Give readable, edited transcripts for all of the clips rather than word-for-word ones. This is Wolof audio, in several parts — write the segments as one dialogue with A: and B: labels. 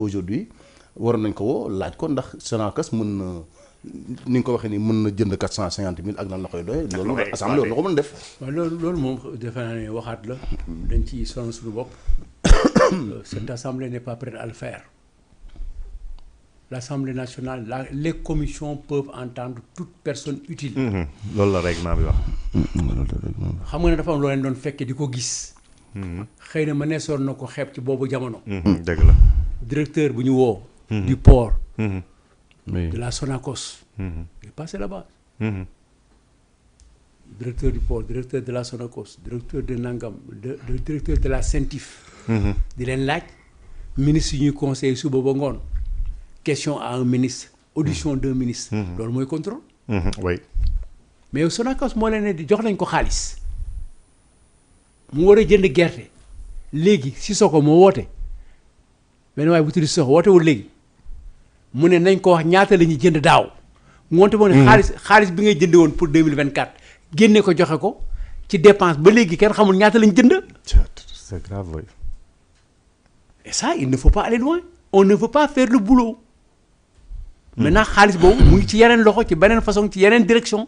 A: aujourd'hui waroon nañ ko woo laaj ko ndax Sonacos mën na ni nga ko waxee ni mën na jënd 450 000 ak nan la koy doy. loolu assemblée la ko mën def.
B: waaw loolu moom defe naa ne waxaat la dañ ci sonn suñu bopp. Cette assemblée n'est pas prête à le faire. L'Assemblée nationale, les commissions peuvent entendre toute personne utile.
C: loolu la règlement bi wax.
B: xam nga ne dafa am loo leen doon fekkee di ko gis. xëy na ma neesoon na ko xeeb ci boobu jamono.
C: dëgg la.
B: directeur bu ñu woo. du port.
A: Oui.
B: de la Sonacos. il est passé là-bas. directeur du port, directeur de la Sonacos, directeur de Nangam, directeur de la Sentif. di leen laaj ministre yi ñuy conseillé suba ba ngoon. question à un ministre audition d'un ministre. loolu mooy contrôle.
C: oui.
B: mais Sonacos moo leen ne di jox nañ ko xaalis mu war a jënd gerte léegi Sissoko moo woote benn waaye bu tudd Sissoko wootewul léegi mu ne nañ ko wax ñaata la ñuy jënd daaw. mu wonte moo ne xaalis bi ngay jënd woon pour 2024 génne ko joxe ko ci dépense ba léegi kenn xamul ñaata lañ jënd.
C: c'est grave oui.
B: et ça il ne faut pas aller loin on ne veut pas faire le boulot. maintenant xaalis boobu mu ngi ci yeneen loxo ci beneen façon ci yeneen direction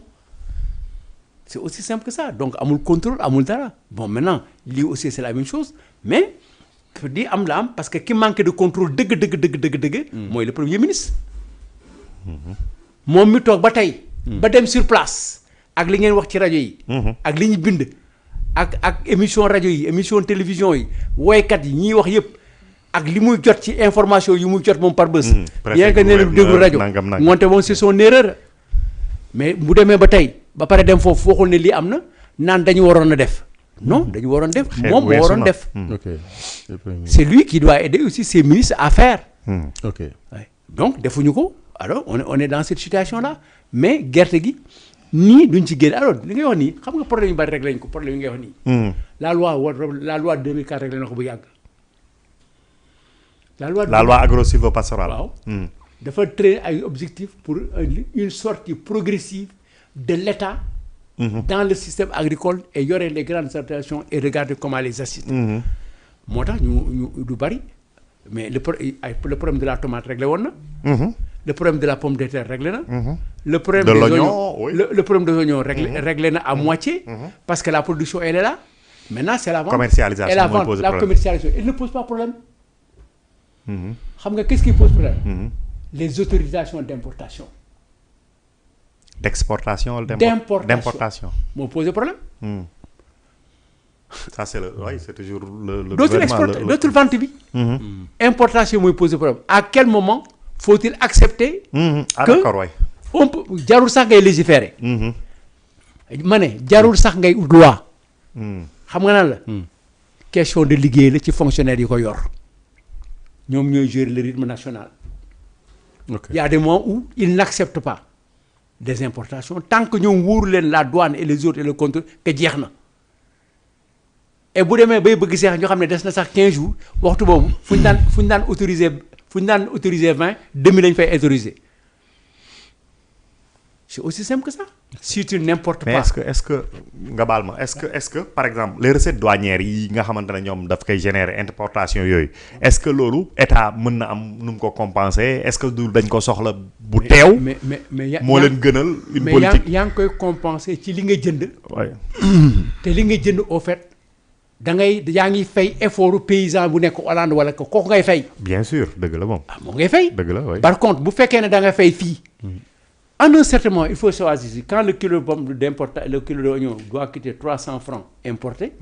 B: c'est aussi simple que ça donc amul contrôle amul dara bon maintenant lii aussi c'est la même chose mais di am la am parce que ki manque de contrôle dëgg. mooy le premier ministre. moom mi toog ba tey. ba dem sur place ak li ngeen wax ci rajo yi. ak li ñu bind ak émission rajo yi émission télévision yi woykat yi ñiy wax yëpp. ak li muy jot ci information yi muy jot moom par bés. bien que nee na déglu rajo moonte moom c'est son erreur. mais bu demee ba tey ba pare dem foofu waxul ne lii am na naan dañu waroon a def non dañu waroon def moom moo waroon def.
A: ok
B: c'est lui qui doit aider aussi ses ministres à faire.
A: ok
B: ouais. Donc defuñu ko alors on est dans cette situation là mais gerte gi nii duñ ci génn alors li ngay wax nii xam nga problème yu bari réglé nañ ko problème yi ngay wax nii. la loi 2004 réglé na ko bu yàgg. La loi
C: agro-sylvo-pastorale.
B: waaw dafa traiter ay objectifs pour une sortie progressive de l'État dans le système agricole et y aurait les grandes installations et regarder comment les assister. moo tax ñu du bari mais le problème de la tomate réglé woon na. le problème de la pomme de terre réglé na. le problème
C: de l'oignon oui.
B: le problème de l'oignon réglé na à moitié. parce que la production elle est là. maintenant c'est la vente
C: commercialisation
B: et la vente la commercialisation il ne pose pas problème. xam nga qu'est-ce qui pose problème. les autorisations d'importation.
C: d'exportation wala d'importation
B: moo posé problème.
C: ça c'est c'est toujours le
B: dootul exporter dootul vente bi. importation mooy posé problème à quel moment faut-il accepter.
C: d'accord waay.
B: on peut jarul sax ngay légiférer. ma ne jarul sax ngay ut loi. xam nga nan la. question de liggéey la ci fonctionnaire yi ko yor. ñoom ñooy gérer le rythme national.
A: ok
B: il y a des moments où ils n'acceptent pas des importations tant que ñoom wóoru leen la douane et les autres et le contrôle que jeex na. et bu demee bay bëgg seex ñoo xam ne des na sax 15 jours waxtu boobu fu ñu daan autoriser 20 demi lañ fay autoriser. c'est aussi simple que ça. si tu n'importes pas.
C: mais est-ce que nga baal ma est-ce que par exemple les recettes douanières yi nga xamante ne ñoom daf koy générer importation yooyu est-ce que loolu état mën na am nu mu ko compenser est-ce que du dañ ko soxla bu teew.
B: mais
C: moo leen gënal une politique
B: mais yaa ngi koy compenser ci li nga jënd.
C: oui.
B: te li nga jënd au fait yaa ngi fay effort paysan bu nekk Hollande wala kooku ngay fay.
C: bien sûr dëgg la moom.
B: moom ngay fay.
C: dëgg la oui.
B: par contre bu fekkee ne da nga fay fii. en un certain moment il faut choisir quand le kilo de pomme le kilo d'oignon doit coûter 300 francs importé.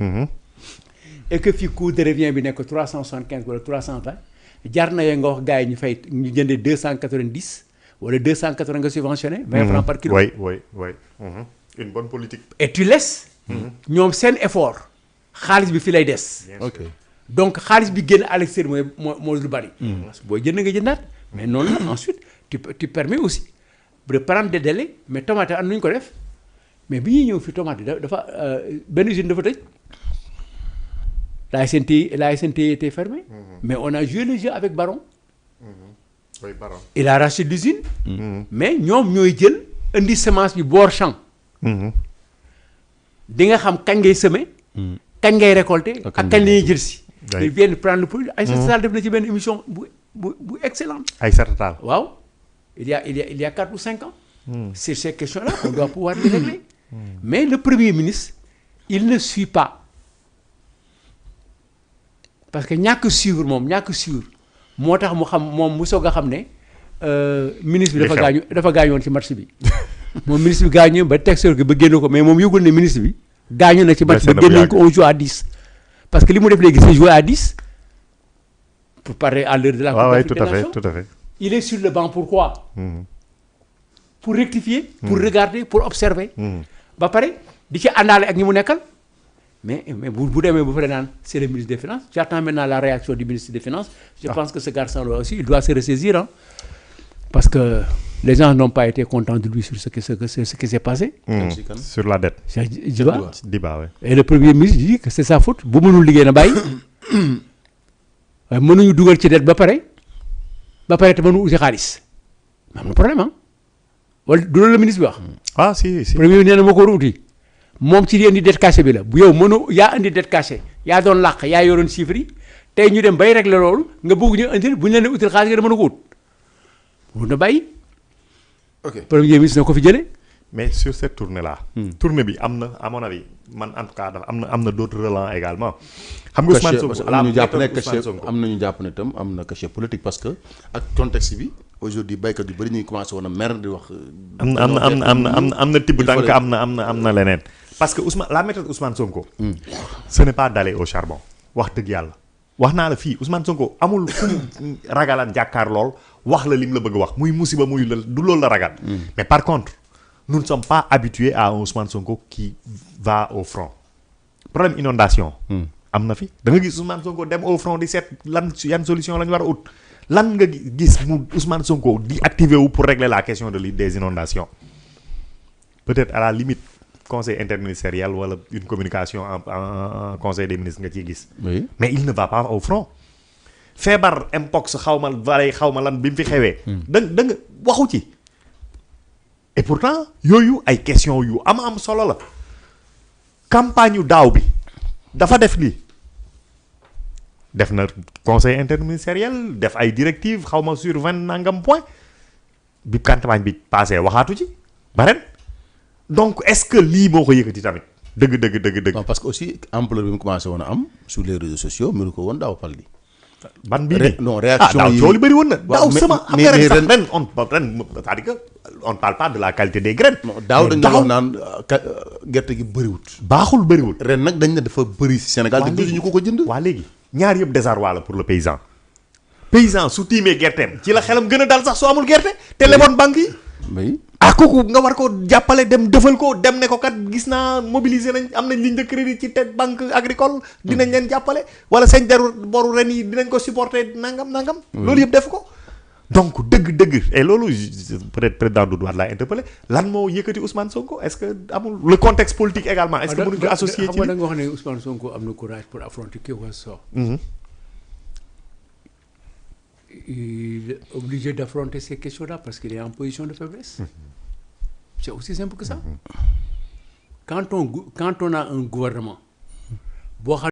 B: et que fii coût de revient bi nekk 375 wala 320 jar na nga wax gars yi ñu fay ñu jëndee 290 wala 280 nga subventionné. 20 francs par kilo.
C: oui. une bonne politique.
B: et tu laisses. ñoom seen effort xaalis bi fi lay des.
A: ok
B: donc xaalis bi génn à l'extérieur moo lu bari. parce que booy jënd nga jëndaat. mais noonu la ensuite tu permets aussi. de prendre des délais mais tomate am nañu ko def mais bi ñuy ñëw fi tomate dafa benn usine dafa tëj la SNT était fermée. mais on a joué le jeu avec Baron.
C: oui Baron.
B: il a racheté l'usine. mais ñoom ñooy jël indi semence bi boor champ. di nga xam kañ ngay semer. kañ ngay récolter. ak kañ la ñuy jël si. ils viennent prendre le produit. Aïssata Tall def na ci benn émission bu bu excellente.
C: Aïssata Tall.
B: waaw il y a 4 ou 5 ans. C'est ces questions-là qu'on doit pouvoir les régler. Mais le Premier ministre il ne suit pas parce que ñàkk suivre moo tax mu xam moom mu soog a xam ne ministre bi dafa gaañoon ci match bi. moom ministre bi gaañu ba texteur gi ba génn ko mais moom yëgul ne ministre bi gaañu na ci match ba génn ko on joue à 10 parce que li mu def léegi c'est jouer à 10 pour parler à l'heure de la Coupe d'Afrique des Nations.
C: Tout à fait.
B: Il est sur le banc pourquoi? Pour rectifier, pour regarder, pour observer. ba pare di ci àndaale ak ñi mu nekkal mais bu demee bu fa naan c'est le ministre des Finances j'attends maintenant la réaction du ministre des Finances. Je pense que ce garçon-là aussi il doit se ressaisir hein, parce que les gens n'ont pas été contents de lui sur ce qui s'est passé.
C: Sur la dette. Diba ouais.
B: Et le Premier ministre dit que c'est sa faute bu mënul liggéey na bàyyi waaye mënuñu dugal ci dette ba pare te mënu uti xaalis am na problème ah wala du loolu la ministre bi wax.
C: Ah si.
B: Premier ministre nee na moo ko war a uti moom ci li indi dette cachée bi la bu yow yaa indi dette cachée yaa doon làq yaa yoroon chiffres yi tey ñu dem bay régler loolu nga bëgg ñu indil bu ñu leen util xaalis nga mën a ko ut mun na bàyyi.
A: ok
B: Premier ministre na ko fi jëlee.
C: Mais sur cette tournée-là. tournée bi am na à mon avis man en tout cas dafa am na d'autres relents également. xam nga Ousmane Sonko
A: am nañu jàpp ne cachet am nañu jàpp ne tam am na cachet politique parce que ak contexte bi aujourd'hui baykat yu bëri ñuy commencé woon a mer di wax.
C: am na tibb tànk am na leneen. parce que la méthode Ousmane Sonko. ce n'est pas d'aller au charbon wax dëgg yàlla. wax naa la fii Ousmane Sonko amul fu mu ragalaan jàkkaar lool wax la lim la bëgg wax muy musiba muy la du loolu la ragal. mais par contre nous ne sommes pas habitués à un Ousmane Sonko qui va au front. problème inondation am na fi da nga gis Ousmane Sonko dem au front di seet yan solution la ñu war a ut lan nga gis mu Ousmane Sonko di activer wu pour régler la question des inondations peut-être à la limite conseil interministériel wala une communication en conseil des ministres nga ciy gis.
A: Oui.
C: Mais il ne va pas au front. feebar mpox xaw ma lan bi mu fi xewee. da nga waxu ci. et pourtant yooyu ay question yu am solo la campagne yu daaw bi dafa def lii def na conseil interministériel def ay directives xaw ma sur 20 nangam point bi campagne bi passé waxaatu ci ba ren donc est-ce que lii moo ko yëkkati tamit dëgg.
A: non parce que aussi ampleur bi mu commencé woon a am sur les réseaux sociaux mënu ko woon daaw fal di.
C: ban bii nii
A: non réaction
C: daaw
A: yi
C: coow li bëri woon na. daaw sama am
A: mais
C: ren c'est-à-dire que on parle pas de la qualité des graines.
A: daaw dañu wax naan gerte gi bëriwut.
C: baaxul bëriwul.
A: ren nag dañ ne dafa bëri si Sénégal te gisuñu ko jënd.
C: waa léegi ñaar yëpp désarroi la pour le paysan. paysan su tiimee gerteem ci la xelam gën a dal sax soo amul gerte. te leboon banque yi.
A: oui.
C: kooku nga war ko jàppale dem defal ko dem ne ko kat gis naa mobiliser nañ am nañ ligne de crédit ci tête banque agricole. dinañ leen jàppale wala seen boru ren yi dinañ ko supporter nangam. loolu yëpp def ko. donc dëgg et loolu peut-être président Doudou Wade laa interpellé lan moo yëkkati Ousmane Sonko est-ce que amul le contexte politique également. est-ce que mënuñ ko associer ci
B: xam nga da nga wax ne Ousmane Sonko am na courage pour affronter qui que ce soit. Il est obligé d'affronter ces questions-là parce qu'il est en position de faiblesse. C'est aussi simple que ça. Quand on a un gouvernement boo xam